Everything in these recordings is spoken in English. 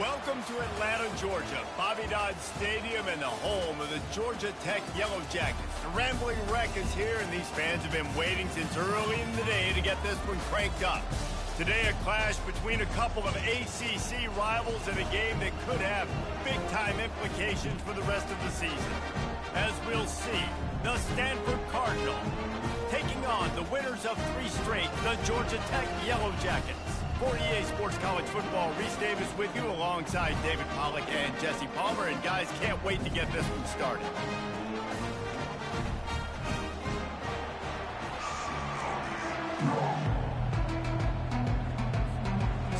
Welcome to Atlanta, Georgia, Bobby Dodd Stadium and the home of the Georgia Tech Yellow Jackets. The Rambling Wreck is here, and these fans have been waiting since early in the day to get this one cranked up. Today, a clash between a couple of ACC rivals in a game that could have big-time implications for the rest of the season. As we'll see, the Stanford Cardinal taking on the winners of 3 straight, the Georgia Tech Yellow Jackets. For EA Sports College Football, Reese Davis with you alongside David Pollack and Jesse Palmer. And guys, can't wait to get this one started.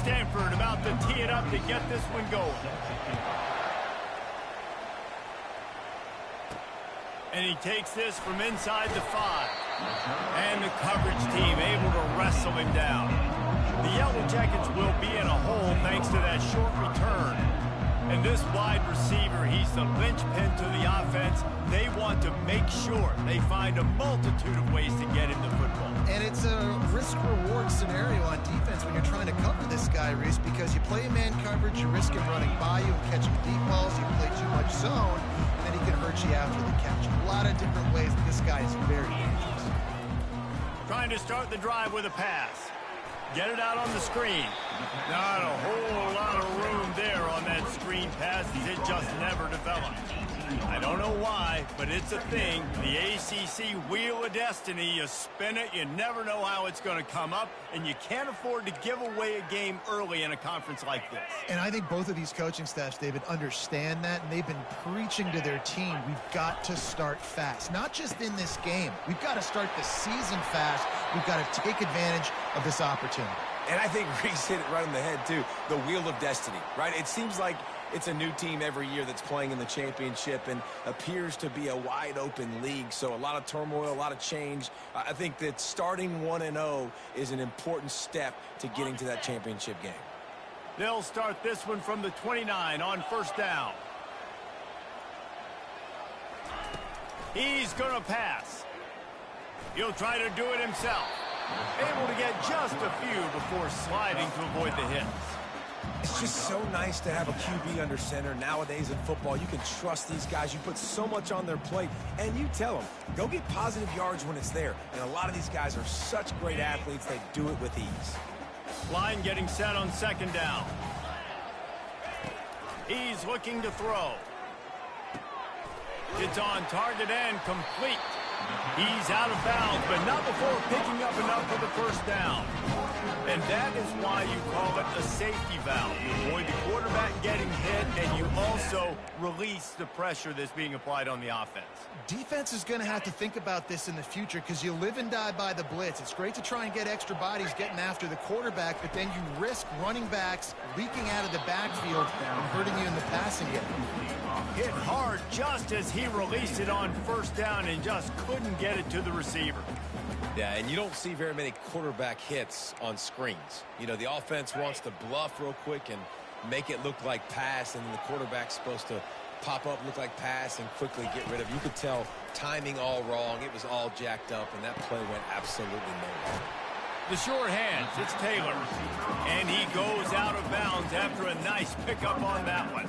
Stanford about to tee it up to get this one going. And he takes this from inside the 5. And the coverage team able to wrestle him down. The Yellow Jackets will be in a hole thanks to that short return. And this wide receiver, he's the linchpin to the offense. They want to make sure they find a multitude of ways to get him the football. And it's a risk-reward scenario on defense when you're trying to cover this guy, Reese, because you play man coverage, you risk him running by you and catching deep balls. You play too much zone, and then he can hurt you after the catch. A lot of different ways that this guy is very dangerous. Trying to start the drive with a pass. Get it out on the screen. Not a whole lot of room there on that screen pass as it just never developed. I don't know why, but it's a thing. The ACC Wheel of Destiny, you spin it, you never know how it's going to come up, and you can't afford to give away a game early in a conference like this. And I think both of these coaching staffs, David, understand that, and they've been preaching to their team, we've got to start fast. Not just in this game. We've got to start the season fast. We've got to take advantage of this opportunity. And I think Reese hit it right on the head, too. The Wheel of Destiny, right? It seems like it's a new team every year that's playing in the championship and appears to be a wide-open league. So a lot of turmoil, a lot of change. I think that starting 1-0 is an important step to getting to that championship game. They'll start this one from the 29 on first down. He's going to pass. He'll try to do it himself. Able to get just a few before sliding to avoid the hits. It's just so nice to have a QB under center. Nowadays in football, you can trust these guys. You put so much on their plate, and you tell them, go get positive yards when it's there. And a lot of these guys are such great athletes, they do it with ease. Line getting set on second down. He's looking to throw. It's on target and complete. He's out of bounds, but not before picking up enough for the first down. And that is why you call it a safety valve. You avoid the quarterback getting hit, and you also release the pressure that's being applied on the offense. Defense is going to have to think about this in the future because you live and die by the blitz. It's great to try and get extra bodies getting after the quarterback, but then you risk running backs leaking out of the backfield and hurting you in the passing game. Hit hard just as he released it on first down and just couldn't get it to the receiver. Yeah, and you don't see very many quarterback hits on screens. You know, the offense wants to bluff real quick and make it look like pass, and then the quarterback's supposed to pop up, look like pass, and quickly get rid of it. You could tell timing all wrong. It was all jacked up, and that play went absolutely nowhere. The short hands, it's Taylor. And he goes out of bounds after a nice pickup on that one.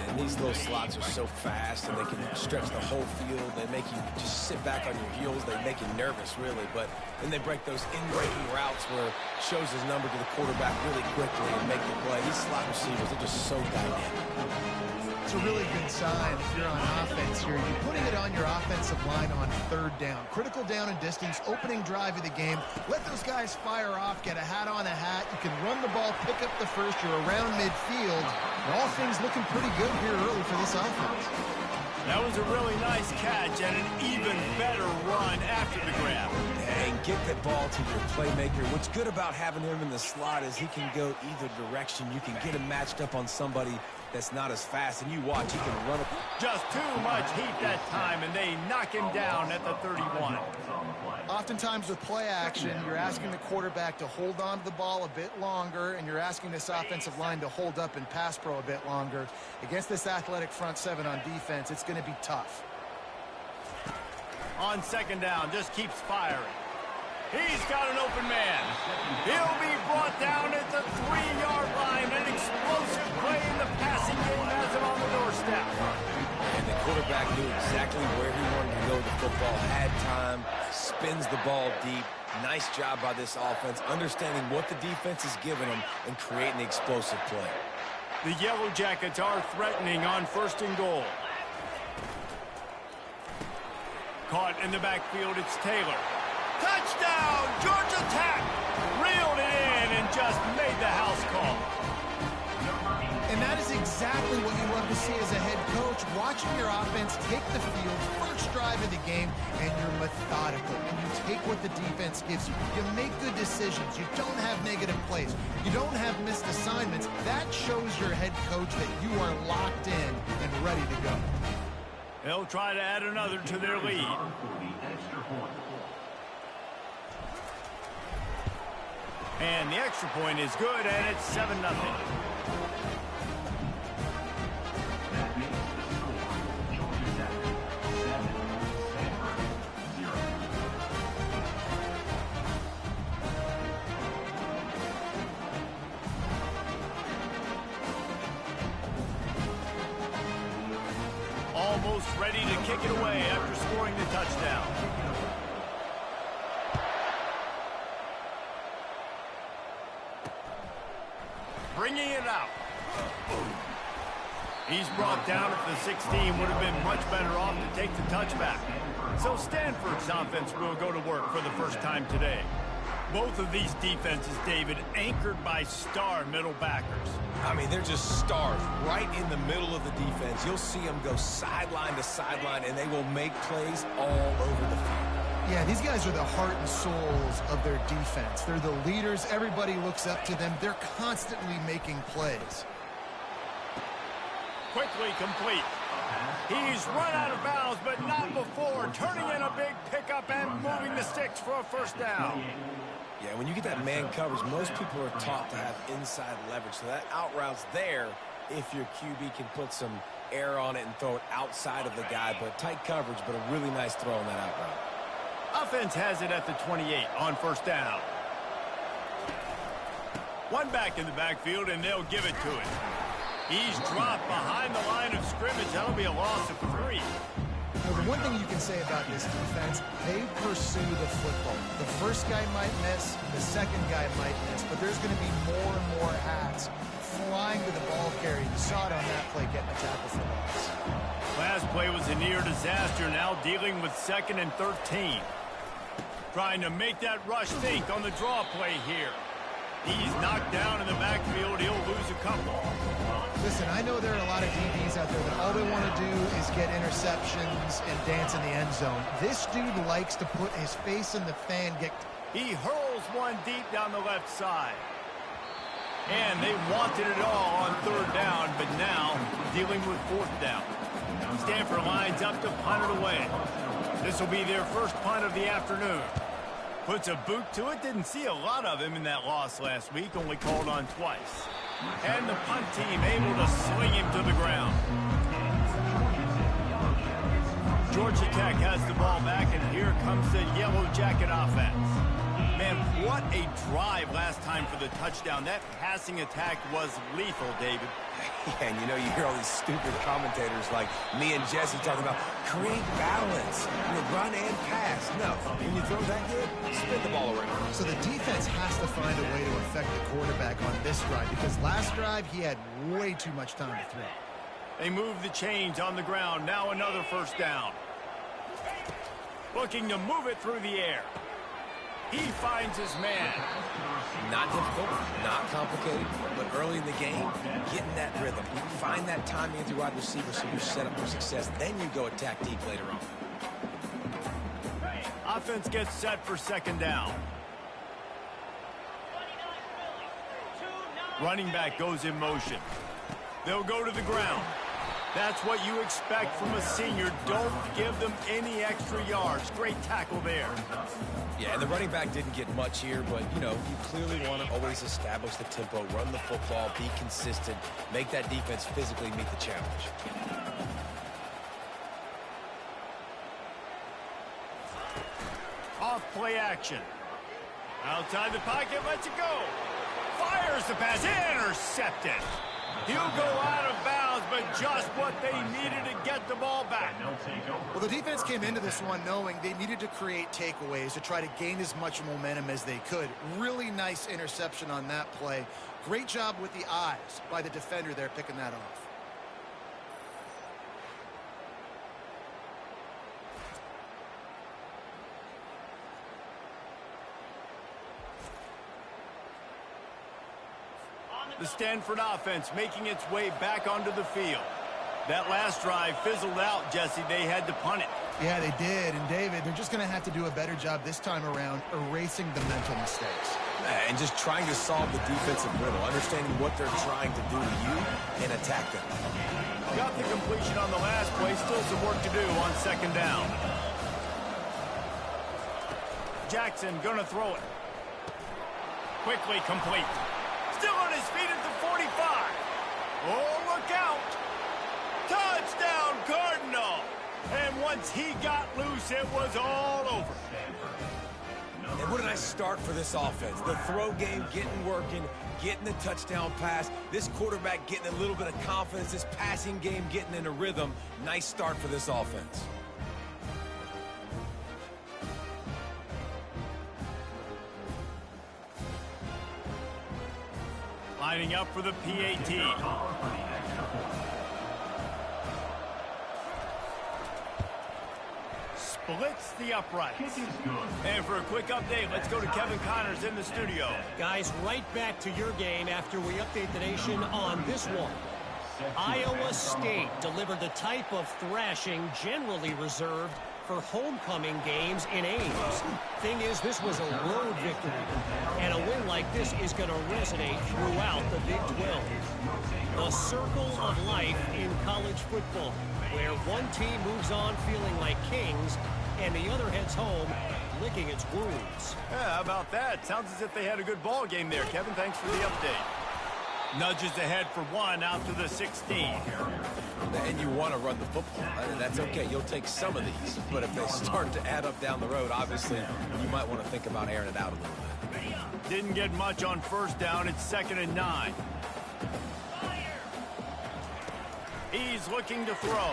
And these little slots are so fast, and they can stretch the whole field. They make you just sit back on your heels. They make you nervous, really. But then they break those in-breaking routes where it shows his number to the quarterback really quickly and make the play. These slot receivers are just so dynamic. It's a really good sign if you're on offense here. You're putting it on your offensive line on third down. Critical down and distance, opening drive of the game. Let those guys fire off, get a hat on a hat. You can run the ball, pick up the first. You're around midfield. And all things looking pretty good here early for this offense. That was a really nice catch and an even better run after the grab. And get the ball to your playmaker. What's good about having him in the slot is he can go either direction. You can get him matched up on somebody that's not as fast, and you watch, he can run. Just too much heat that time, and they knock him down at the 31. Oftentimes with play action, you're asking the quarterback to hold on to the ball a bit longer, and you're asking this offensive line to hold up and pass pro a bit longer. Against this athletic front seven on defense, it's going to be tough. On second down, just keeps firing. He's got an open man. He'll be brought down at the 3-yard line. An explosive play in the passing game has him on the doorstep. And the quarterback knew exactly where he wanted to go with the football, had time, spins the ball deep. Nice job by this offense, understanding what the defense is giving them and creating the explosive play. The Yellow Jackets are threatening on 1st and goal. Caught in the backfield, it's Taylor. Touchdown, Georgia Tech! Reeled it in and just made the house call. And that is exactly what you love to see as a head coach, watching your offense take the field, first drive of the game, and you're methodical. And you take what the defense gives you. You make good decisions. You don't have negative plays. You don't have missed assignments. That shows your head coach that you are locked in and ready to go. They'll try to add another to their lead. And the extra point is good, and it's 7-0. Almost ready to kick it away after scoring the touchdown. Bringing it out. He's brought down at the 16. Would have been much better off to take the touchback. So Stanford's offense will go to work for the first time today. Both of these defenses, David, anchored by star middle backers. I mean, they're just stars right in the middle of the defense. You'll see them go sideline to sideline, and they will make plays all over the field. Yeah, these guys are the heart and souls of their defense. They're the leaders. Everybody looks up to them. They're constantly making plays. Quickly complete. He's run out of bounds, but not before. Turning in a big pickup and moving the sticks for a first down. Yeah, when you get that man coverage, most people are taught to have inside leverage. So that out route's there if your QB can put some air on it and throw it outside of the guy. But tight coverage, but a really nice throw on that out route. Offense has it at the 28 on first down. One back in the backfield, and they'll give it to him. He's dropped behind the line of scrimmage. That'll be a loss of 3. Now, the one thing you can say about this defense, they pursue the football. The first guy might miss, the second guy might miss, but there's going to be more and more hats flying to the ball carrier. You saw it on that play, getting a tackle for loss. Last play was a near disaster, now dealing with 2nd and 13. Trying to make that rush think on the draw play here. He's knocked down in the backfield. He'll lose a couple. Listen, I know there are a lot of DBs out there that all they want to do is get interceptions and dance in the end zone. This dude likes to put his face in the fan. He hurls one deep down the left side. And they wanted it all on 3rd down, but now dealing with 4th down. Stanford lines up to punt it away. This will be their first punt of the afternoon. Puts a boot to it. Didn't see a lot of him in that loss last week. Only called on twice. And the punt team able to sling him to the ground. Georgia Tech has the ball back, and here comes the Yellow Jacket offense. Man, what a drive last time for the touchdown. That passing attack was lethal, David. Yeah, and you know, you hear all these stupid commentators like me and Jesse talking about create balance, run and pass. No, when you throw that good, spin the ball around. So the defense has to find a way to affect the quarterback on this drive, because last drive he had way too much time to throw. They move the chains on the ground. Now another first down. Looking to move it through the air. He finds his man. Not difficult, not complicated, but early in the game, getting that rhythm. Find that timing with your wide receiver so you're set up for success. Then you go attack deep later on. Offense gets set for 2nd down. Running back goes in motion. They'll go to the ground. That's what you expect from a senior. Don't give them any extra yards. Great tackle there. Yeah, and the running back didn't get much here, but, you clearly want to always establish the tempo, run the football, be consistent, make that defense physically meet the challenge. Off play action. Outside the pocket, lets it go. Fires the pass, intercepted. He'll go out of bounds, but just what they needed to get the ball back. Well, the defense came into this one knowing they needed to create takeaways to try to gain as much momentum as they could. Really nice interception on that play. Great job with the eyes by the defender there picking that off. The Stanford offense making its way back onto the field. That last drive fizzled out, Jesse. They had to punt it. Yeah, they did. And, David, they're just going to have to do a better job this time around erasing the mental mistakes. And just trying to solve the defensive riddle, understanding what they're trying to do to you and attack them. Got the completion on the last play. Still some work to do on second down. Jackson going to throw it. Quickly complete. Still on his feet at the 45. Oh, look out. Touchdown, Cardinal. And once he got loose, it was all over. And what a nice start for this offense. The throw game getting working, getting the touchdown pass. This quarterback getting a little bit of confidence. This passing game getting in a rhythm. Nice start for this offense. Lining up for the PAT. Splits the uprights. And for a quick update, let's go to Kevin Connors in the studio. Guys, right back to your game after we update the nation on this one. Iowa State delivered the type of thrashing generally reserved for homecoming games in Ames. Thing is, this was a road victory, and a win like this is going to resonate throughout the Big 12. The circle of life in college football, where one team moves on feeling like kings, and the other heads home licking its wounds. Yeah, how about that? Sounds as if they had a good ball game there. Kevin, thanks for the update. Nudges ahead for one out to the 16. And you want to run the football. That's okay. You'll take some of these. But if they start to add up down the road, obviously, you might want to think about airing it out a little bit. Didn't get much on first down. It's 2nd and 9. He's looking to throw.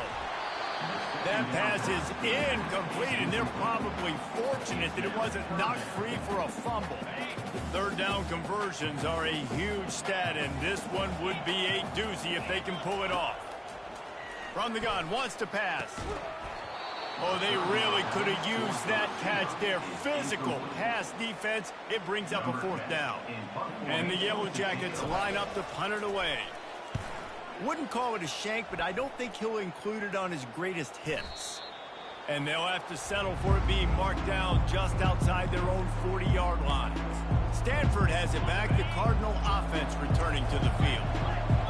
That pass is incomplete, and they're probably fortunate that it wasn't knocked free for a fumble. Third down conversions are a huge stat, and this one would be a doozy if they can pull it off. From the gun, wants to pass. Oh, they really could have used that catch there. Physical pass defense. It brings up a 4th down. And the Yellow Jackets line up to punt it away. Wouldn't call it a shank, but I don't think he'll include it on his greatest hits. And they'll have to settle for it being marked down just outside their own 40-yard line. Stanford has it back. The Cardinal offense returning to the field.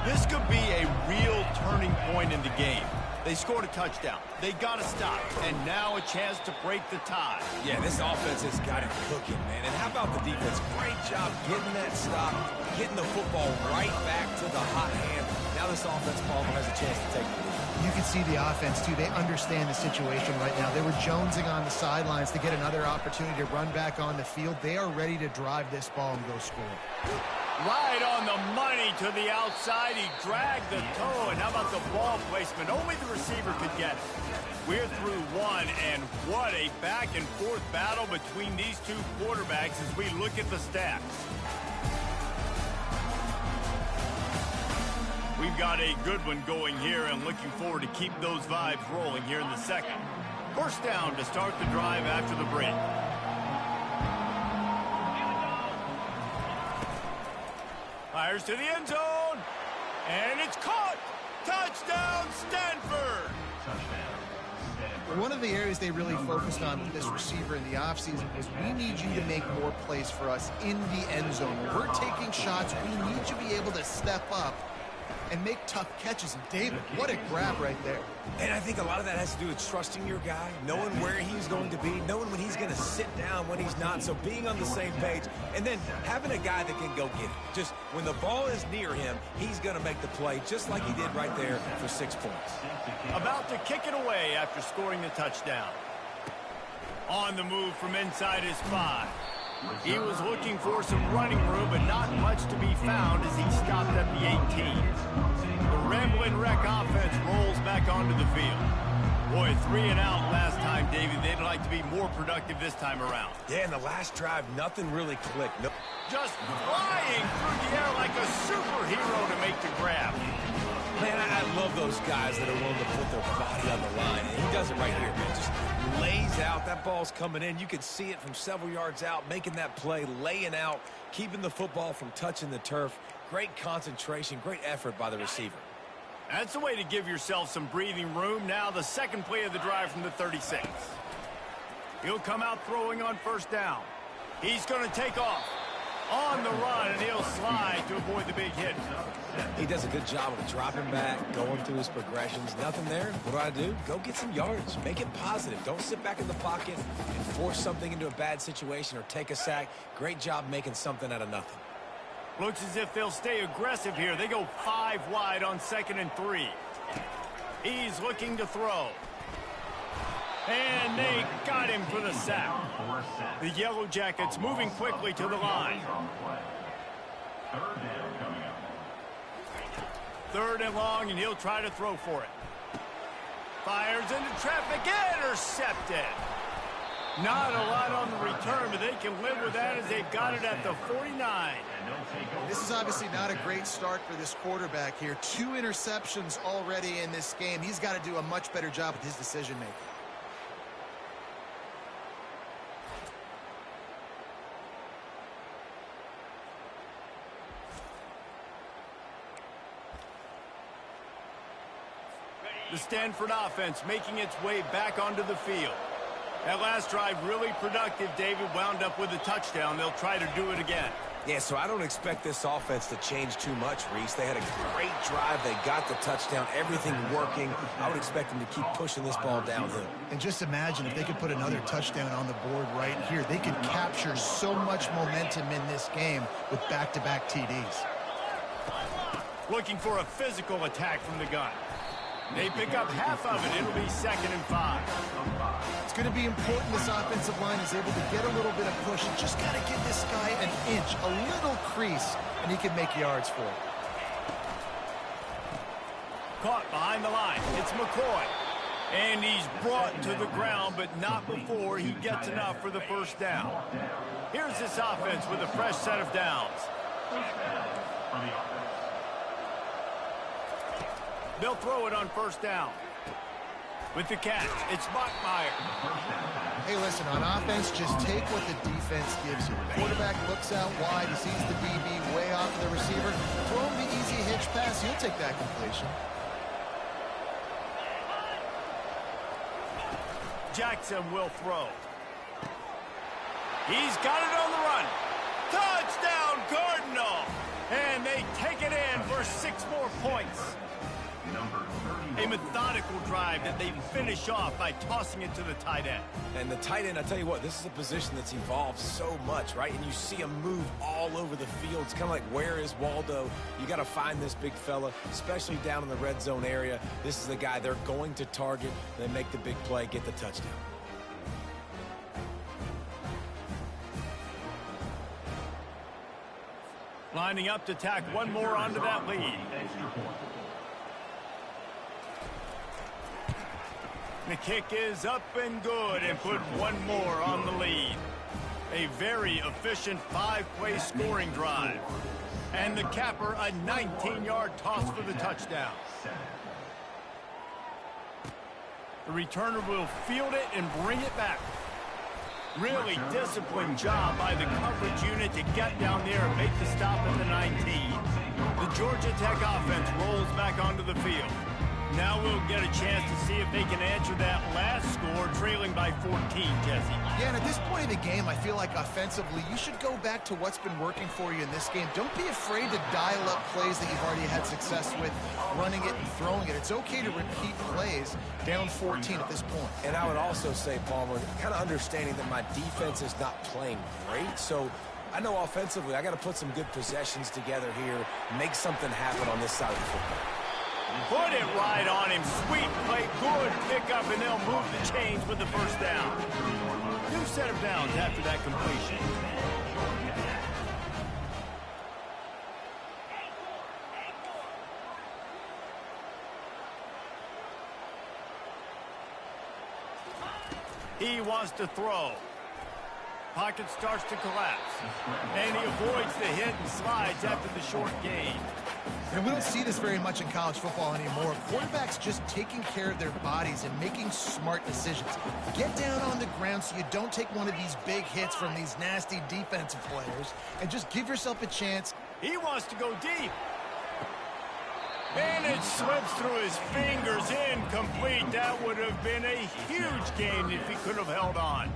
This could be a real turning point in the game. They scored a touchdown. They got to stop. And now a chance to break the tie. Yeah, this offense has got it cooking, man. And how about the defense? Great job getting that stop, getting the football right back to the hot hand. Now this offense, Palmer, has a chance to take the lead. You can see the offense, too. They understand the situation right now. They were jonesing on the sidelines to get another opportunity to run back on the field. They are ready to drive this ball and go score. Right on the money to the outside. He dragged the toe. And how about the ball placement? Only the receiver could get it. We're through one, and what a back-and-forth battle between these two quarterbacks as we look at the stats. We've got a good one going here, and looking forward to keep those vibes rolling here in the second. First down to start the drive after the break. Fires to the end zone, and it's caught. Touchdown, Stanford. One of the areas they really focused on with this receiver in the offseason was we need you to make more plays for us in the end zone. When we're taking shots, we need you to be able to step up and make tough catches. And David, what a grab right there. And I think a lot of that has to do with trusting your guy, knowing where he's going to be, knowing when he's going to sit down, when he's not. So being on the same page, and then having a guy that can go get it. Just when the ball is near him, he's going to make the play, just like he did right there for 6 points. About to kick it away after scoring the touchdown. On the move from inside his 5. He was looking for some running room, but not much to be found as he stopped at the 18. The Rambling Wreck offense rolls back onto the field. Boy, 3 and out last time, David. They'd like to be more productive this time around. Yeah, in the last drive, nothing really clicked. No. Just flying through the air like a superhero to make the grab. Man, I love those guys that are willing to put their body on the line. And he does it right here, man. Just lays out. That ball's coming in. You can see it from several yards out, making that play, laying out, keeping the football from touching the turf. Great concentration, great effort by the receiver. That's a way to give yourself some breathing room. Now the second play of the drive from the 36. He'll come out throwing on first down. He's going to take off on the run, and he'll slide to avoid the big hit. He does a good job of dropping back, going through his progressions. Nothing there. What do? Go get some yards. Make it positive. Don't sit back in the pocket and force something into a bad situation or take a sack. Great job making something out of nothing. Looks as if they'll stay aggressive here. They go 5 wide on 2nd and 3. He's looking to throw. And they got him for the sack. The Yellow Jackets moving quickly to the line. 3rd and long, and he'll try to throw for it. Fires into traffic, intercepted. Not a lot on the return, but they can live with that as they've got it at the 49. This is obviously not a great start for this quarterback here. 2 interceptions already in this game. He's got to do a much better job with his decision-making. The Stanford offense making its way back onto the field. That last drive really productive. David wound up with a touchdown. They'll try to do it again. Yeah, so I don't expect this offense to change too much, Reese. They had a great drive. They got the touchdown. Everything working. I would expect them to keep pushing this ball downhill. And just imagine if they could put another touchdown on the board right here. They could capture so much momentum in this game with back-to-back TDs. Looking for a physical attack from the gun. They pick up half of it. It'll be 2nd and 5. It's going to be important this offensive line is able to get a little bit of push. You just got to give this guy an inch, a little crease, and he can make yards for it. Caught behind the line. It's McCoy. And he's brought to the ground, but not before he gets enough for the first down. Here's this offense with a fresh set of downs. They'll throw it on first down. With the catch, it's Bachmeier. Hey, listen, on offense, just take what the defense gives you. The quarterback looks out wide. He sees the DB way off of the receiver. Throw him the easy hitch pass. He'll take that completion. Jackson will throw. He's got it on the run. Touchdown, Cardinal! And they take it in for 6 more points. A methodical drive that they finish off by tossing it to the tight end. And the tight end, I tell you what, this is a position that's evolved so much, right? And you see him move all over the field. It's kind of like, where is Waldo? You got to find this big fella, especially down in the red zone area. This is the guy they're going to target. They make the big play, get the touchdown. Lining up to tack one more onto that lead. The kick is up and good and put one more on the lead. A very efficient 5-play scoring drive. And the capper, a 19-yard toss for the touchdown. The returner will field it and bring it back. Really disciplined job by the coverage unit to get down there and make the stop at the 19. The Georgia Tech offense rolls back onto the field. Now we'll get a chance to see if they can answer that last score, trailing by 14, Jesse. Yeah, and at this point in the game, I feel like offensively, you should go back to what's been working for you in this game. Don't be afraid to dial up plays that you've already had success with, running it and throwing it. It's okay to repeat plays down 14 at this point. And I would also say, Palmer, kind of understanding that my defense is not playing great, so I know offensively I got to put some good possessions together here, make something happen on this side of the football. Put it right on him. Sweet play. good pickup, and they'll move the chains with the first down. New set of downs after that completion. He wants to throw. Pocket starts to collapse. And he avoids the hit and slides after the short gain. And we don't see this very much in college football anymore. Quarterbacks just taking care of their bodies and making smart decisions. Get down on the ground so you don't take one of these big hits from these nasty defensive players, and just give yourself a chance. He wants to go deep. And it slips through his fingers, incomplete. That would have been a huge gain if he could have held on.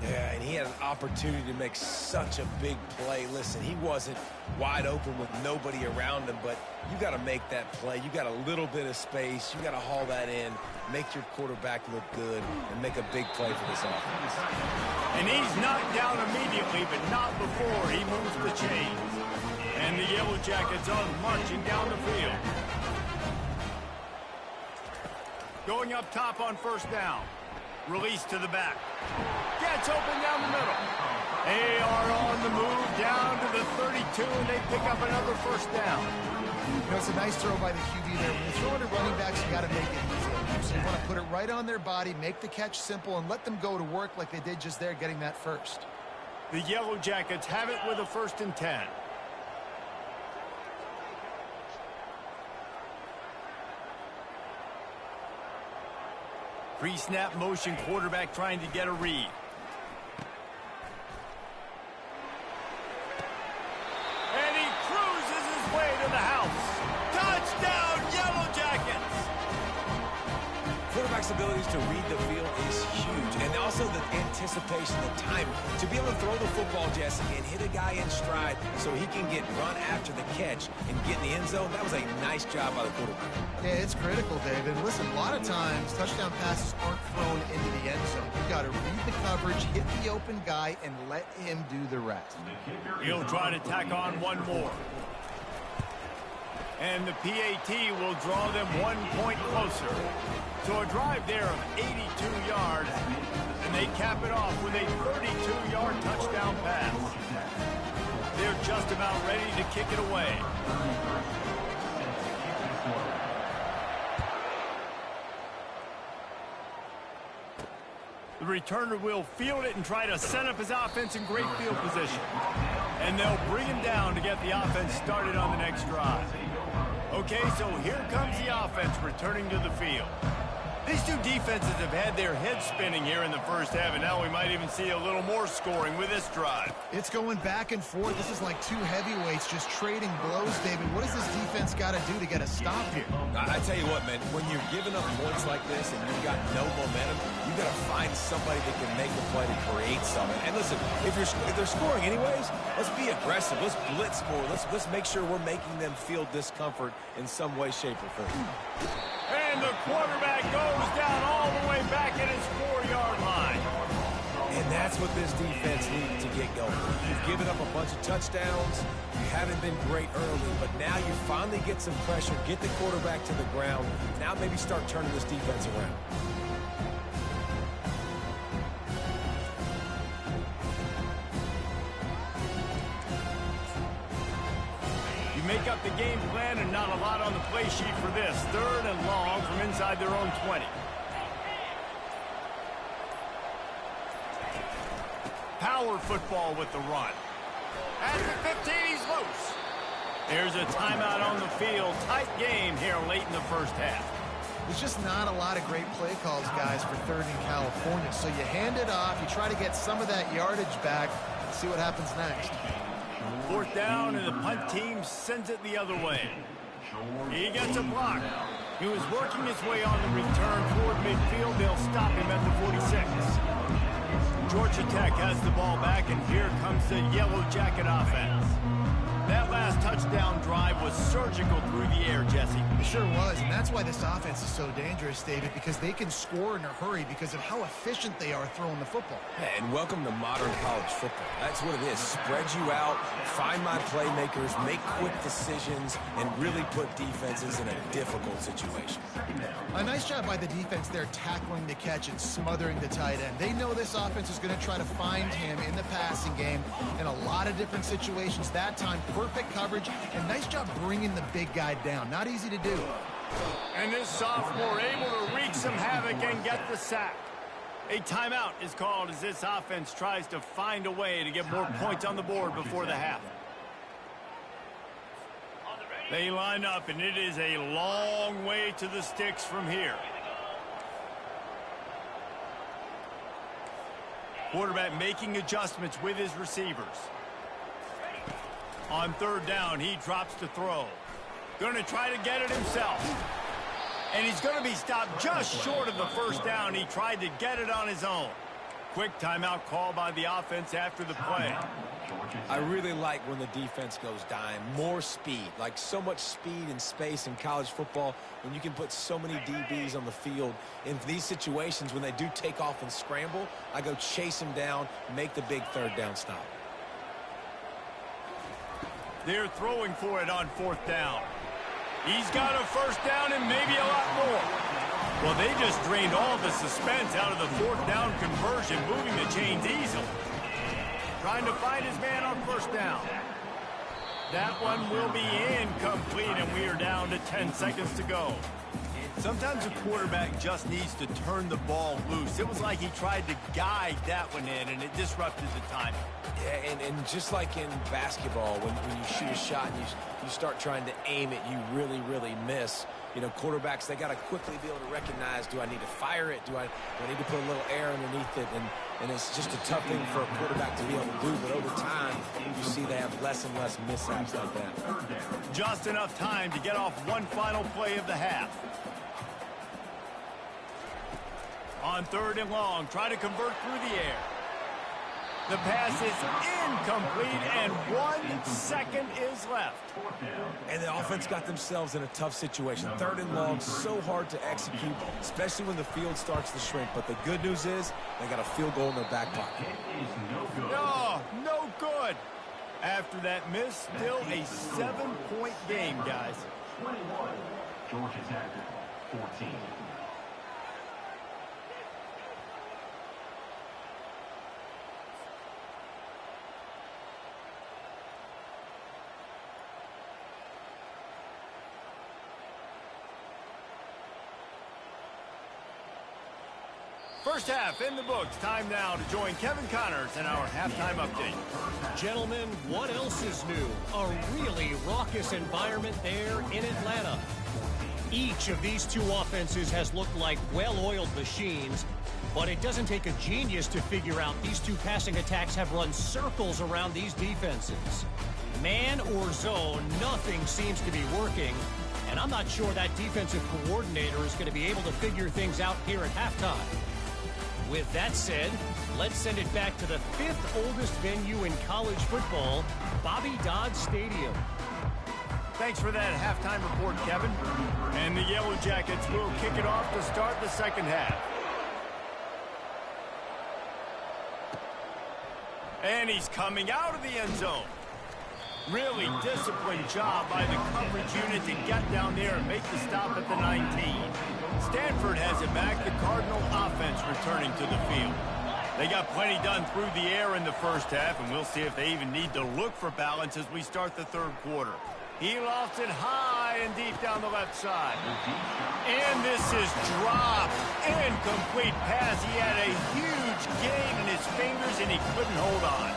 Yeah, and he had an opportunity to make such a big play. Listen, he wasn't wide open with nobody around him, but you got to make that play. You got a little bit of space. You got to haul that in, make your quarterback look good, and make a big play for this offense. And he's knocked down immediately, but not before he moves the chains. And the Yellow Jackets are marching down the field. Going up top on first down. Release to the back. Gets open down the middle. They are on the move down to the 32, and they pick up another first down. You know, it's a nice throw by the QB there. When you're throwing to running backs, you got to make it easy. So you want to put it right on their body, make the catch simple, and let them go to work like they did just there, getting that first. The Yellow Jackets have it with a 1st and 10. Pre-snap motion, quarterback trying to get a read. And he cruises his way to the house. Touchdown, Yellow Jackets! Quarterback's abilities to read the field is huge, and also the anticipation, the timing. To be able to throw the football, Jesse, and hit a guy in stride so he can get run after the catch and get in the end zone, that was a nice job by the quarterback. Yeah, it's critical, David. Listen, a lot of times, touchdown passes aren't thrown into the end zone. You've got to read the coverage, hit the open guy, and let him do the rest. He'll try to tack on one more. And the PAT will draw them 1 point closer. So a drive there of 82 yards, and they cap it off with a 32-yard touchdown pass. They're just about ready to kick it away. The returner will field it and try to set up his offense in great field position. And they'll bring him down to get the offense started on the next drive. Okay, so here comes the offense returning to the field. These two defenses have had their heads spinning here in the first half, and now we might even see a little more scoring with this drive. It's going back and forth. This is like two heavyweights just trading blows, David. What does this defense got to do to get a stop here? I tell you what, man, when you're giving up points like this and you've got no momentum, you got to find somebody that can make a play to create something. And listen, if they're scoring anyways, let's be aggressive. Let's blitz more. Let's make sure we're making them feel discomfort in some way, shape, or form. And the quarterback goes down all the way back at his 4-yard line. And that's what this defense needs to get going. You've given up a bunch of touchdowns. You haven't been great early, but now you finally get some pressure, get the quarterback to the ground. Now maybe start turning this defense around. Make up the game plan, and not a lot on the play sheet for this. 3rd and long from inside their own 20. Power football with the run. At the 15, he's loose. There's a timeout on the field. Tight game here late in the first half. There's just not a lot of great play calls, guys, for 3rd in California. So you hand it off, you try to get some of that yardage back, and see what happens next. 4th down, and the punt team sends it the other way. He gets a block. He was working his way on the return toward midfield. They'll stop him at the 46. Georgia Tech has the ball back, and here comes the Yellow Jacket offense. That last touchdown drive was surgical through the air, Jesse. It sure was, and that's why this offense is so dangerous, David, because they can score in a hurry because of how efficient they are throwing the football. Yeah, and welcome to modern college football. That's what it is. Spread you out, find my playmakers, make quick decisions, and really put defenses in a difficult situation. A nice job by the defense there tackling the catch and smothering the tight end. They know this offense is going to try to find him in the passing game in a lot of different situations. That time, perfect coverage, and nice job bringing the big guy down. Not easy to do. And this sophomore able to wreak some havoc and get the sack. A timeout is called as this offense tries to find a way to get more points on the board before the half. They line up, and it is a long way to the sticks from here. Quarterback making adjustments with his receivers. On third down, he drops to throw. Going to try to get it himself. And he's going to be stopped just short of the first down. He tried to get it on his own. Quick timeout call by the offense after the play. I really like when the defense goes dime. More speed, like so much speed and space in college football when you can put so many DBs on the field. In these situations, when they do take off and scramble, I go chase them down, make the big third down stop. They're throwing for it on fourth down. He's got a first down and maybe a lot more. Well, they just drained all the suspense out of the fourth down conversion, moving the chains easily. Trying to find his man on first down. That one will be incomplete, and we are down to 10 seconds to go. Sometimes a quarterback just needs to turn the ball loose. It was like he tried to guide that one in, and it disrupted the timing. Yeah, and just like in basketball, when you shoot a shot and you start trying to aim it, you really, really miss. You know, quarterbacks, they got to quickly be able to recognize, do I need to fire it? Do I need to put a little air underneath it? And it's just a tough thing for a quarterback to be able to do. But over time, you see they have less and less mishaps like that. Just enough time to get off one final play of the half. On third and long, try to convert through the air. The pass is incomplete, and 1 second is left. And the offense got themselves in a tough situation. Third and long, so hard to execute, especially when the field starts to shrink. But the good news is they got a field goal in their back pocket. No good. After that miss, still a 7-point game, guys. 21, Georgia Tech, 14. First half in the books. Time now to join Kevin Connors in our halftime update. Gentlemen, what else is new? A really raucous environment there in Atlanta. Each of these two offenses has looked like well-oiled machines, but it doesn't take a genius to figure out these two passing attacks have run circles around these defenses. Man or zone, nothing seems to be working, and I'm not sure that defensive coordinator is going to be able to figure things out here at halftime. With that said, let's send it back to the fifth oldest venue in college football, Bobby Dodd Stadium. Thanks for that halftime report, Kevin. And the Yellow Jackets will kick it off to start the second half. And he's coming out of the end zone. Really disciplined job by the coverage unit to get down there and make the stop at the 19. Stanford has it back. The Cardinal offense returning to the field. They got plenty done through the air in the first half, and we'll see if they even need to look for balance as we start the third quarter. He lofts it high and deep down the left side. And this is dropped. Incomplete pass. He had a huge gain in his fingers, and he couldn't hold on.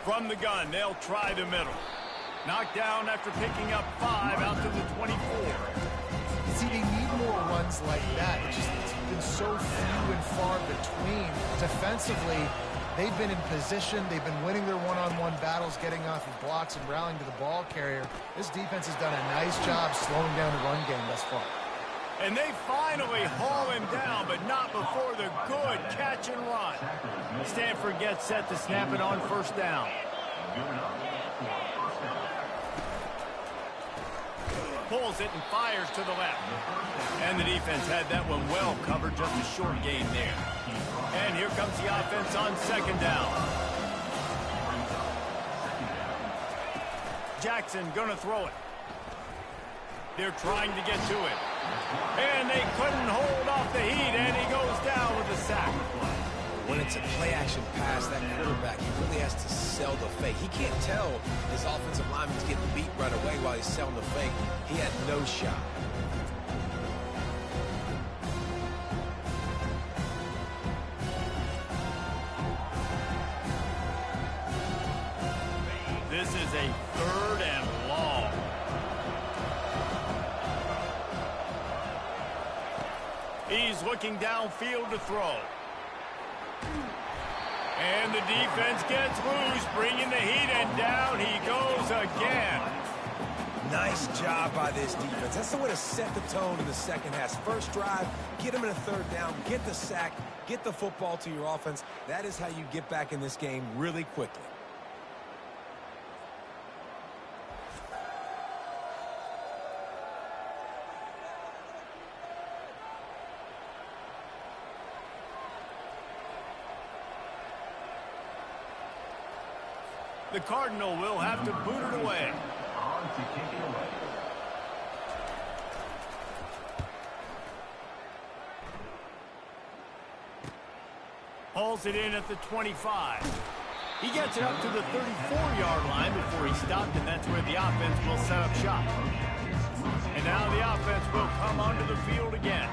From the gun, they'll try the middle. Knocked down after picking up 5 out to the 24. See, they need more runs like that. It's been so few and far between. Defensively, they've been in position. They've been winning their one-on-one battles, getting off of blocks and rallying to the ball carrier. This defense has done a nice job slowing down the run game thus far. And they finally haul him down, but not before the good catch and run. Stanford gets set to snap it on first down. Pulls it and fires to the left. And the defense had that one well covered, just a short gain there. And here comes the offense on second down. Jackson gonna throw it. They're trying to get to it. And they couldn't hold off the heat, and he goes down with a sack. When it's a play-action pass, that quarterback, he really has to sell the fake. He can't tell his offensive lineman's getting beat right away while he's selling the fake. He had no shot. This is a third and long. He's looking downfield to throw. And the defense gets loose, bringing the heat, and down he goes again. Nice job by this defense. That's the way to set the tone in the second half. First drive, get him in a third down, get the sack, get the football to your offense. That is how you get back in this game really quickly. The Cardinal will have to boot it away. On to kick it away. Hauls it in at the 25. He gets it up to the 34-yard line before he stopped, and that's where the offense will set up shop. And now the offense will come onto the field again.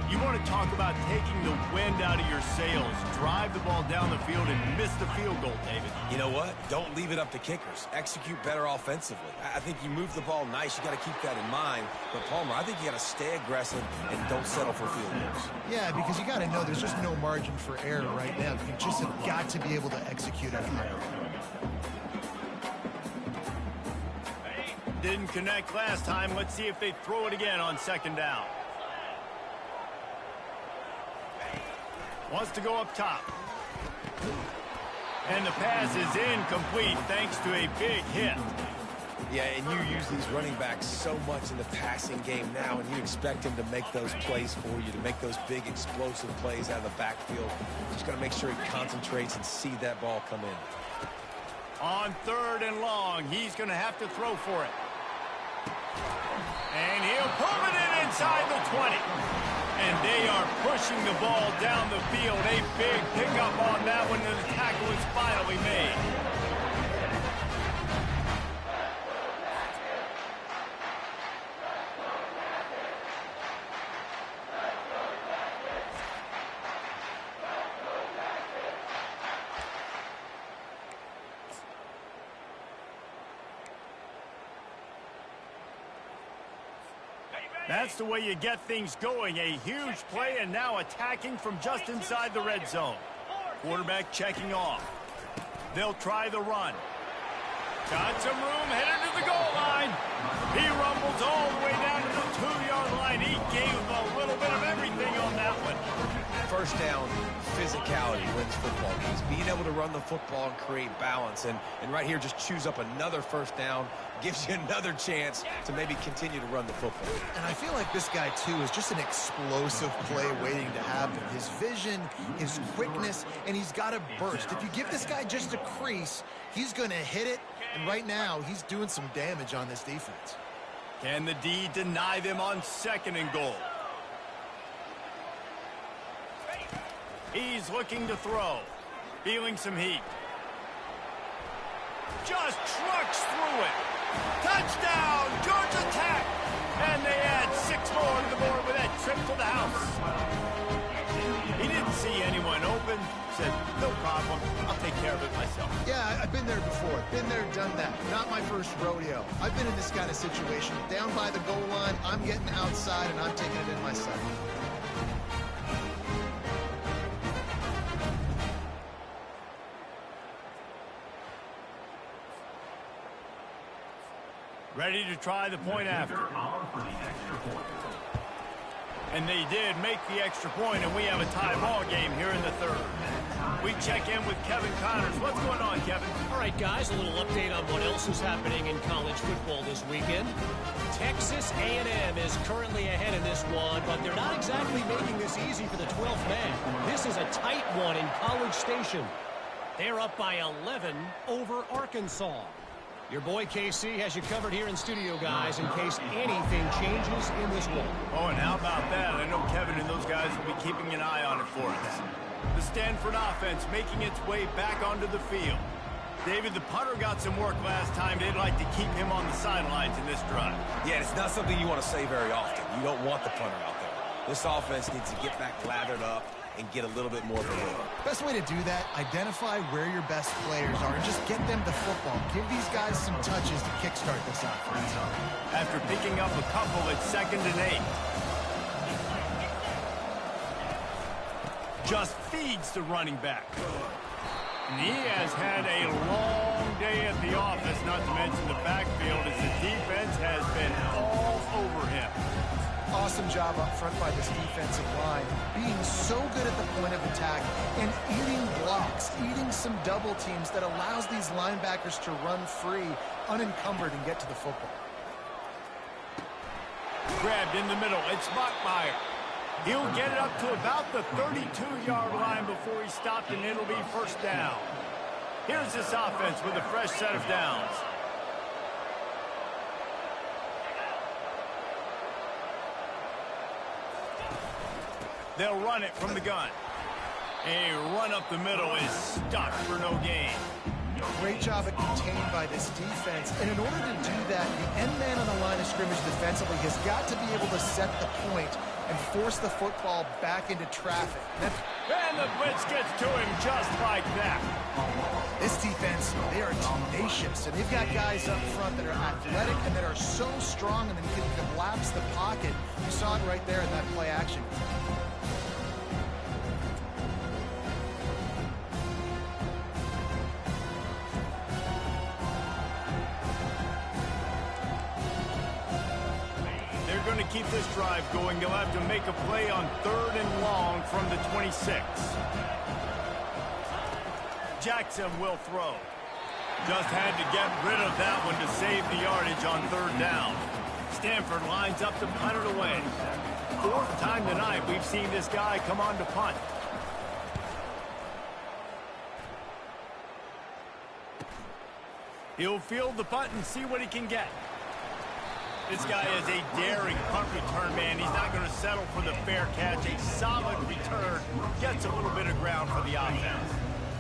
You want to talk about taking the wind out of your sails. Drive the ball down the field and miss the field goal, David. You know what? Don't leave it up to kickers. Execute better offensively. I think you move the ball nice. You got to keep that in mind. But, Palmer, I think you got to stay aggressive and don't settle for field goals. Yeah, because you got to know there's just no margin for error right now. You just have got to be able to execute at a high level. Didn't connect last time. Let's see if they throw it again on second down. Wants to go up top. And the pass is incomplete thanks to a big hit. Yeah, and you use these running backs so much in the passing game now, and you expect him to make those plays for you, to make those big explosive plays out of the backfield. Just got to make sure he concentrates and see that ball come in. On third and long, he's going to have to throw for it. And he'll pull it in inside the 20. And they are pushing the ball down the field. A big pickup on that one, and the tackle is finally made. That's the way you get things going. A huge play, and now attacking from just inside the red zone. Quarterback checking off. They'll try the run. Got some room, headed to the goal line. He rumbles all the way down to the 2-yard line. He gave a little bit of everything on that one. First down, physicality wins football games. Being able to run the football and create balance. And right here, just choose up another first down. Gives you another chance to maybe continue to run the football. And I feel like this guy, too, is just an explosive play waiting to happen. His vision, his quickness, and he's got a burst. If you give this guy just a crease, he's going to hit it. And right now, he's doing some damage on this defense. Can the D deny them on second and goal? He's looking to throw. Feeling some heat. Just trucks through it. Touchdown, Georgia Tech! And they add 6 more to the board with that trip to the house. He didn't see anyone open. Said, no problem. I'll take care of it myself. Yeah, I've been there before. Been there, done that. Not my first rodeo. I've been in this kind of situation. Down by the goal line, I'm getting outside, and I'm taking it in myself. Ready to try the point after. And they did make the extra point, and we have a tie ball game here in the third. We check in with Kevin Connors. What's going on, Kevin? All right, guys, a little update on what else is happening in college football this weekend. Texas A&M is currently ahead in this one, but they're not exactly making this easy for the 12th man. This is a tight one in College Station. They're up by 11 over Arkansas. Your boy KC has you covered here in studio, guys, in case anything changes in this one. Oh, and how about that? I know Kevin and those guys will be keeping an eye on it for us. The Stanford offense making its way back onto the field. David, the punter got some work last time. They'd like to keep him on the sidelines in this drive. Yeah, it's not something you want to say very often. You don't want the punter out there. This offense needs to get back lathered up and get a little bit more of a rhythm. Best way to do that, identify where your best players are and just get them the football. Give these guys some touches to kickstart this offense. After picking up a couple, it's 2nd and 8. Just feeds the running back. And he has had a long day at the office, not to mention the backfield, as the defense has been all over him. Awesome job up front by this defensive line, being so good at the point of attack and eating blocks, eating some double teams that allows these linebackers to run free, unencumbered, and get to the football. Grabbed in the middle. It's Bachmeier. He'll get it up to about the 32-yard line before he stopped, and it'll be 1st down. Here's this offense with a fresh set of downs. They'll run it from the gun. A run up the middle is stuck for no gain. Great job at contained by this defense. And in order to do that, the end man on the line of scrimmage defensively has got to be able to set the point and force the football back into traffic. And the blitz gets to him just like that. This defense, they are tenacious, and they've got guys up front that are athletic and that are so strong and that can collapse the pocket. You saw it right there in that play action. Going to keep this drive going. They'll have to make a play on 3rd and long from the 26. Jackson will throw. Just had to get rid of that one to save the yardage on 3rd down. Stanford lines up to punt it away. 4th time tonight we've seen this guy come on to punt. He'll field the punt and see what he can get. This guy is a daring punt return man. He's not going to settle for the fair catch. A solid return gets a little bit of ground for the offense.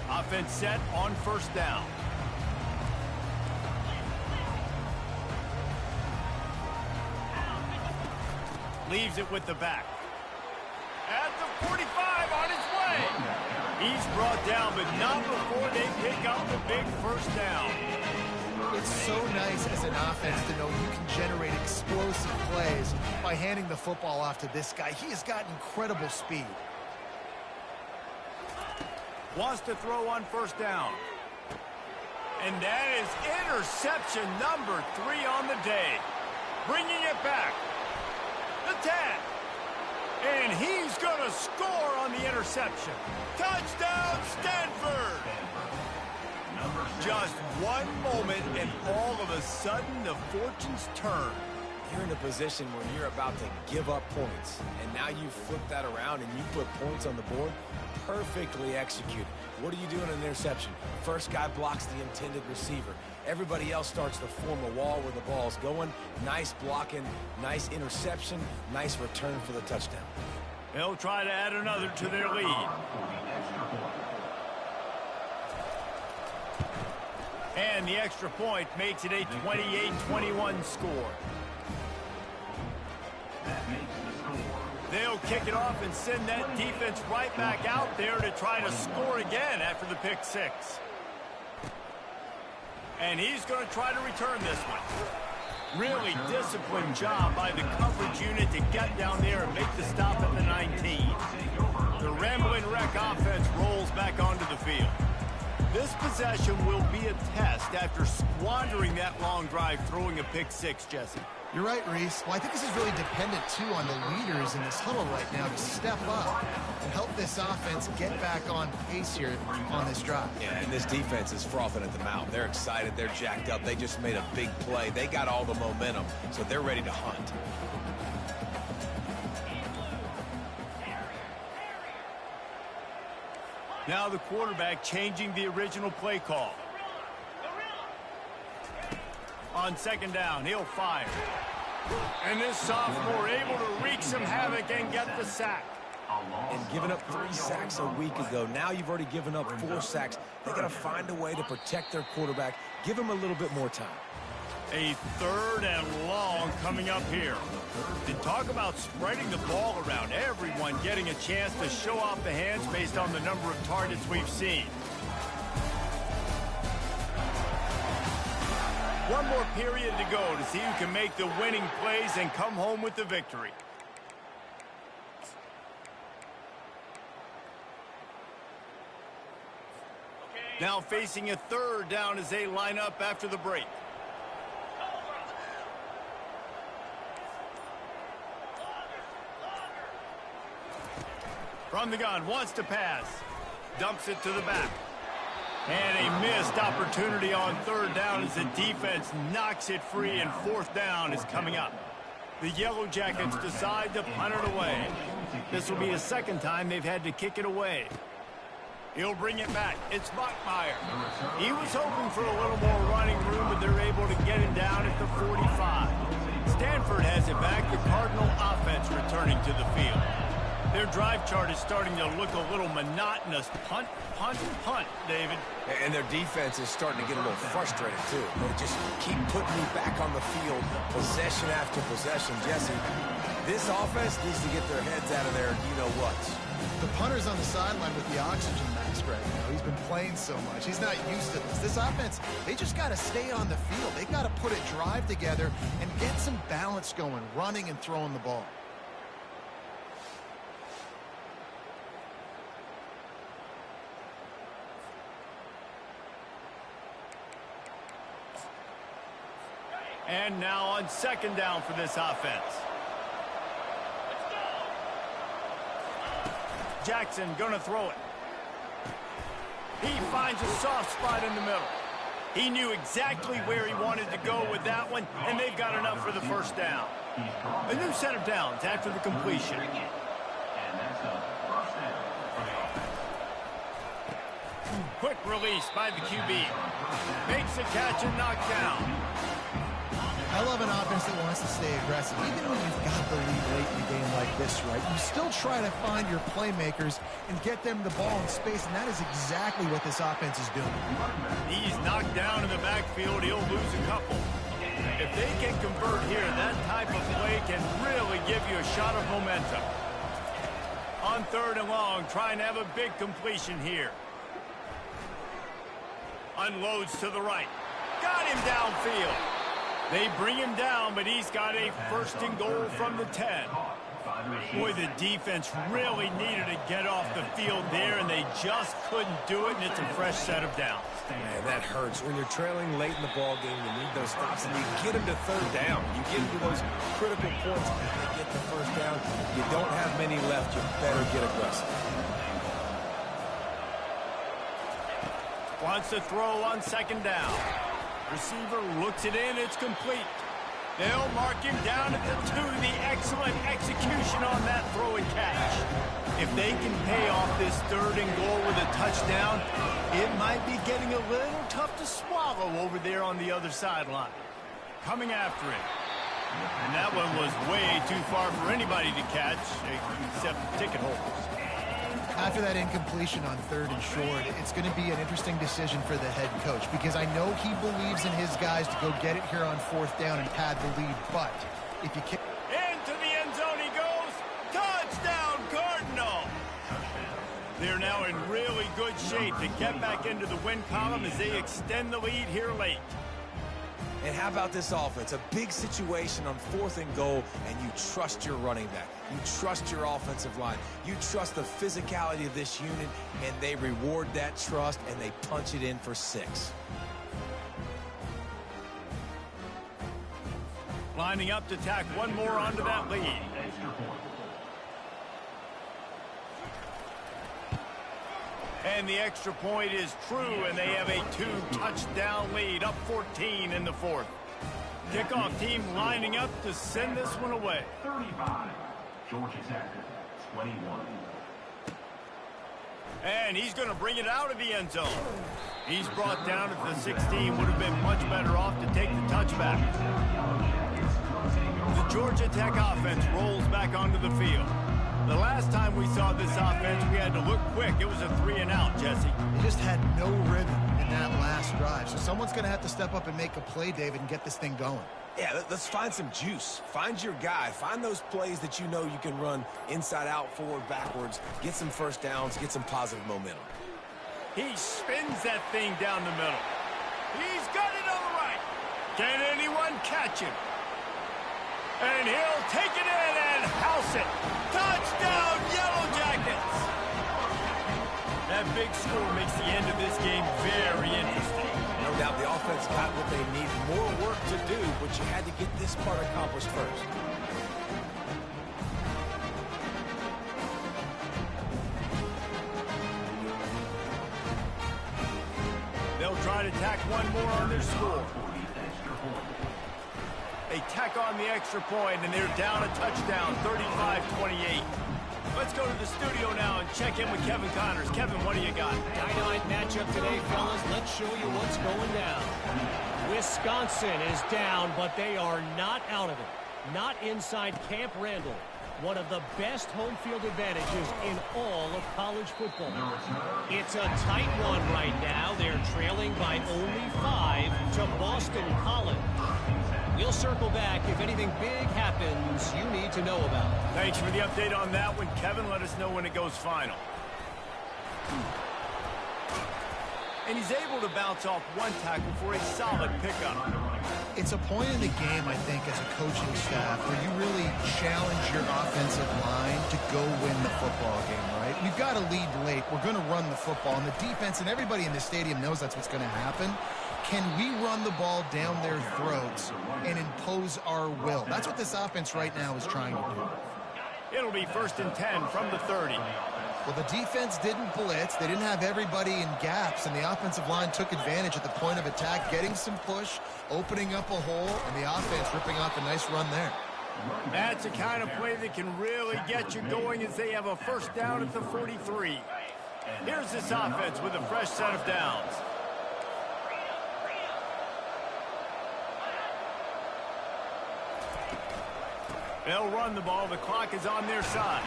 Offense set on 1st down. Leaves it with the back. At the 45 on his way. He's brought down, but not before they pick up the big 1st down. It's so nice as an offense to know you can generate explosive plays by handing the football off to this guy. He has got incredible speed. Wants to throw on 1st down. And that is interception number 3 on the day. Bringing it back. The 10. And he's going to score on the interception. Touchdown, Stanford! Just one moment, and all of a sudden, the fortunes turn. You're in a position where you're about to give up points, and now you flip that around and you put points on the board. Perfectly executed. What do you do in an interception? First guy blocks the intended receiver. Everybody else starts to form a wall where the ball's going. Nice blocking, nice interception, nice return for the touchdown. They'll try to add another to their lead. And the extra point makes it a 28-21 score. They'll kick it off and send that defense right back out there to try to score again after the pick 6. And he's going to try to return this one. Really disciplined job by the coverage unit to get down there and make the stop at the 19. The Rambling Wreck offense rolls back onto the field. This possession will be a test after squandering that long drive, throwing a pick 6, Jesse. You're right, Reese. Well, I think this is really dependent, too, on the leaders in this huddle right now to step up and help this offense get back on pace here on this drive. Yeah, and this defense is frothing at the mouth. They're excited. They're jacked up. They just made a big play. They got all the momentum, so they're ready to hunt. Now the quarterback changing the original play call. On second down, he'll fire. And this sophomore able to wreak some havoc and get the sack. And giving up 3 sacks a week ago. Now you've already given up 4 sacks. They got to find a way to protect their quarterback. Give him a little bit more time. A 3rd and long coming up here. And talk about spreading the ball around. Everyone getting a chance to show off the hands based on the number of targets we've seen. One more period to go to see who can make the winning plays and come home with the victory. Now facing a 3rd down as they line up after the break. From the gun, wants to pass. Dumps it to the back. And a missed opportunity on 3rd down as the defense knocks it free, and 4th down is coming up. The Yellow Jackets decide to punt it away. This will be the 2nd time they've had to kick it away. He'll bring it back. It's Bachmeyer. He was hoping for a little more running room, but they're able to get him down at the 45. Stanford has it back. The Cardinal offense returning to the field. Their drive chart is starting to look a little monotonous. Punt, punt, punt, David. And their defense is starting to get a little frustrated, too. They just keep putting me back on the field, possession after possession. Jesse, this offense needs to get their heads out of there and you-know-what. The punter's on the sideline with the oxygen mask right now. He's been playing so much. He's not used to this. This offense, they just got to stay on the field. They got to put a drive together and get some balance going, running and throwing the ball. And now on 2nd down for this offense. Jackson gonna throw it. He finds a soft spot in the middle. He knew exactly where he wanted to go with that one, and they've got enough for the 1st down. A new set of downs after the completion. Quick release by the QB. Makes the catch and knocked down. I love an offense that wants to stay aggressive. Even when you've got the lead late in a game like this, right, you still try to find your playmakers and get them the ball in space, and that is exactly what this offense is doing. He's knocked down in the backfield. He'll lose a couple. If they can convert here, that type of play can really give you a shot of momentum. On 3rd and long, trying to have a big completion here. Unloads to the right. Got him downfield. They bring him down, but he's got a 1st and goal from the 10. Boy, the defense really needed to get off the field there, and they just couldn't do it, and it's a fresh set of downs. Man, that hurts. When you're trailing late in the ball game, you need those stops, and you get them to 3rd down. You get into those critical points, and get the 1st down. You don't have many left. You better get aggressive. Wants to throw on 2nd down. Receiver looks it in. It's complete. They'll mark him down at the 2. The excellent execution on that throw and catch. If they can pay off this 3rd and goal with a touchdown, it might be getting a little tough to swallow over there on the other sideline. Coming after it. And that one was way too far for anybody to catch, except ticket holders. After that incompletion on 3rd and short, it's going to be an interesting decision for the head coach, because I know he believes in his guys to go get it here on 4th down and pad the lead, but if you can't... Into the end zone he goes. Touchdown, Cardinal! They're now in really good shape to get back into the win column as they extend the lead here late. And how about this offense? A big situation on 4th and goal, and you trust your running back. You trust your offensive line. You trust the physicality of this unit, and they reward that trust, and they punch it in for 6. Lining up to tack one more onto that lead. And the extra point is true, and they have a 2-touchdown lead, up 14 in the fourth. Kickoff team lining up to send this one away. 35, Georgia Tech, 21. And he's going to bring it out of the end zone. He's brought down at the 16. Would have been much better off to take the touchback. The Georgia Tech offense rolls back onto the field. The last time we saw this offense, we had to look quick. It was a 3-and-out, Jesse. They just had no rhythm in that last drive. So someone's going to have to step up and make a play, David, and get this thing going. Yeah, let's find some juice. Find your guy. Find those plays that you know you can run inside out, forward, backwards. Get some first downs. Get some positive momentum. He spins that thing down the middle. He's got it on the right. Can anyone catch him? And he'll take it in and house it. Touchdown, Yellow Jackets! That big score makes the end of this game very interesting. No doubt the offense got what they need. More work to do, but you had to get this part accomplished first. They'll try to tack one more on their score. They tack on the extra point, and they're down a touchdown, 35-28. Let's go to the studio now and check in with Kevin Connors. Kevin, what do you got? Dynamite matchup today, fellas. Let's show you what's going down. Wisconsin is down, but they are not out of it. Not inside Camp Randall. One of the best home field advantages in all of college football. It's a tight one right now. They're trailing by only 5 to Boston College. We'll circle back if anything big happens you need to know about. Thanks for the update on that one, Kevin. Let us know when it goes final. And he's able to bounce off one tackle for a solid pickup. It's a point in the game, I think, as a coaching staff where you really challenge your offensive line to go win the football game, right? We've got to lead late. We're going to run the football. And the defense and everybody in the stadium knows that's what's going to happen. Can we run the ball down their throats and impose our will? That's what this offense right now is trying to do. It'll be 1st and 10 from the 30. Well, the defense didn't blitz. They didn't have everybody in gaps, and the offensive line took advantage at the point of attack, getting some push, opening up a hole, and the offense ripping off a nice run there. That's the kind of play that can really get you going as they have a first down at the 43. Here's this offense with a fresh set of downs. They'll run the ball. The clock is on their side.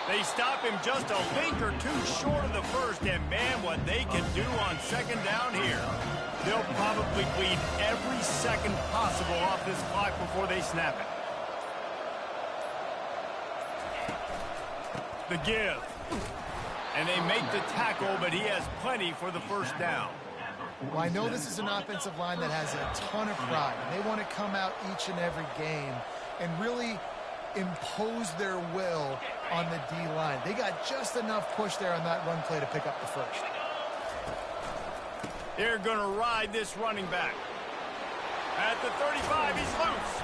They stop him just a link or two short of the first, and man, what they can do on second down here. They'll probably bleed every second possible off this clock before they snap it. The give. And they make the tackle, but he has plenty for the first down. Well, I know this is an offensive line that has a ton of pride. They want to come out each and every game and really impose their will on the D-line. They got just enough push there on that run play to pick up the first. They're going to ride this running back. At the 35, he's loose.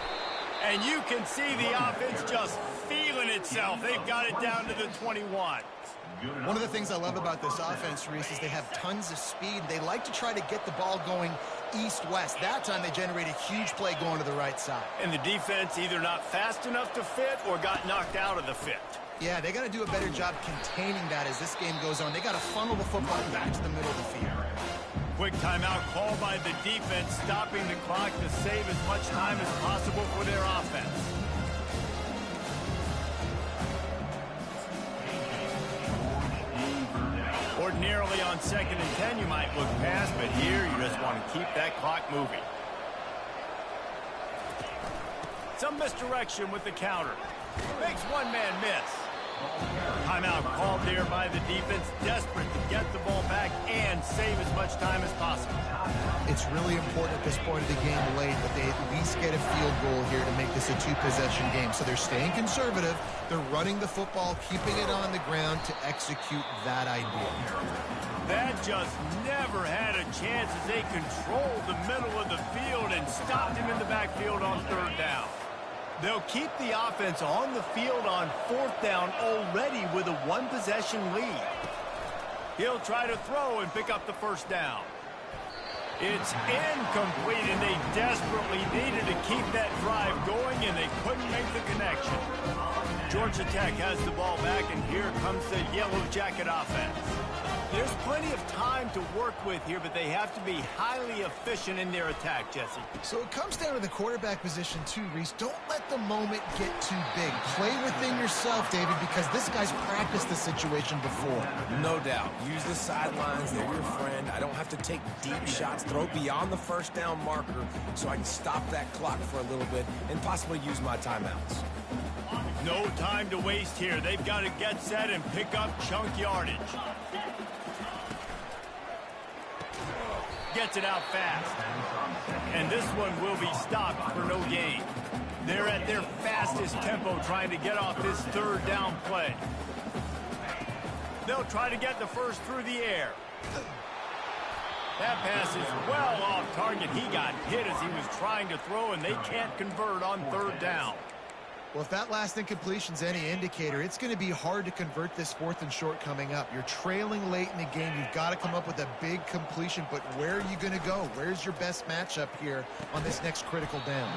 And you can see the offense just feeling itself. They've got it down to the 21. One of the things I love about this offense, Reese, is they have tons of speed. They like to try to get the ball going east-west. That time they generate a huge play going to the right side. And the defense either not fast enough to fit or got knocked out of the fit. Yeah, they got to do a better job containing that as this game goes on. They got to funnel the football back to the middle of the field. Quick timeout called by the defense, stopping the clock to save as much time as possible for their offense. Ordinarily on 2nd and 10, you might look past, but here you just want to keep that clock moving. Some misdirection with the counter. Makes one man miss. Timeout called there by the defense, desperate to get the ball back and save as much time as possible. It's really important at this point of the game late that they at least get a field goal here to make this a 2-possession game. So they're staying conservative. They're running the football, keeping it on the ground to execute that idea. That just never had a chance as they controlled the middle of the field and stopped him in the backfield on 3rd down. They'll keep the offense on the field on 4th down already with a 1-possession lead. He'll try to throw and pick up the 1st down. It's incomplete, and they desperately needed to keep that drive going, and they couldn't make the connection. Georgia Tech has the ball back, and here comes the Yellow Jacket offense. There's plenty of time to work with here, but they have to be highly efficient in their attack, Jesse. So it comes down to the quarterback position too, Reese. Don't let the moment get too big. Play within yourself, David, because this guy's practiced the situation before. No doubt. Use the sidelines. They're your friend. I don't have to take deep shots. Throw beyond the 1st down marker so I can stop that clock for a little bit and possibly use my timeouts. No time to waste here. They've got to get set and pick up chunk yardage. Gets it out fast. And this one will be stopped for no gain. They're at their fastest tempo trying to get off this 3rd down play. They'll try to get the 1st through the air. That pass is well off target. He got hit as he was trying to throw, and they can't convert on 3rd down. Well, if that last incompletion's any indicator, it's going to be hard to convert this 4th and short coming up. You're trailing late in the game. You've got to come up with a big completion, but where are you going to go? Where's your best matchup here on this next critical down?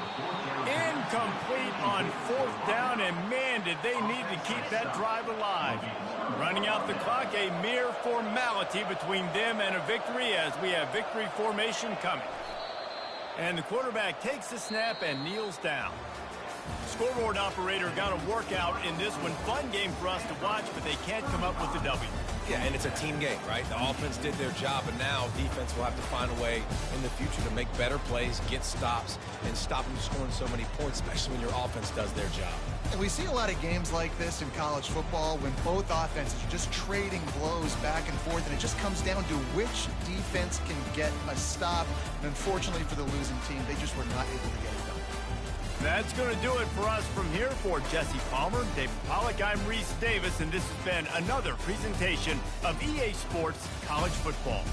Incomplete on 4th down, and man, did they need to keep that drive alive. Running out the clock, a mere formality between them and a victory as we have victory formation coming. And the quarterback takes the snap and kneels down. Scoreboard operator got a workout in this one. Fun game for us to watch, but they can't come up with the W. Yeah, and it's a team game, right? The offense did their job, and now defense will have to find a way in the future to make better plays, get stops, and stop them scoring so many points, especially when your offense does their job. And we see a lot of games like this in college football when both offenses are just trading blows back and forth, and it just comes down to which defense can get a stop. And unfortunately for the losing team, they just were not able to get it done. That's going to do it for us from here. For Jesse Palmer, David Pollack, I'm Reese Davis, and this has been another presentation of EA Sports College Football.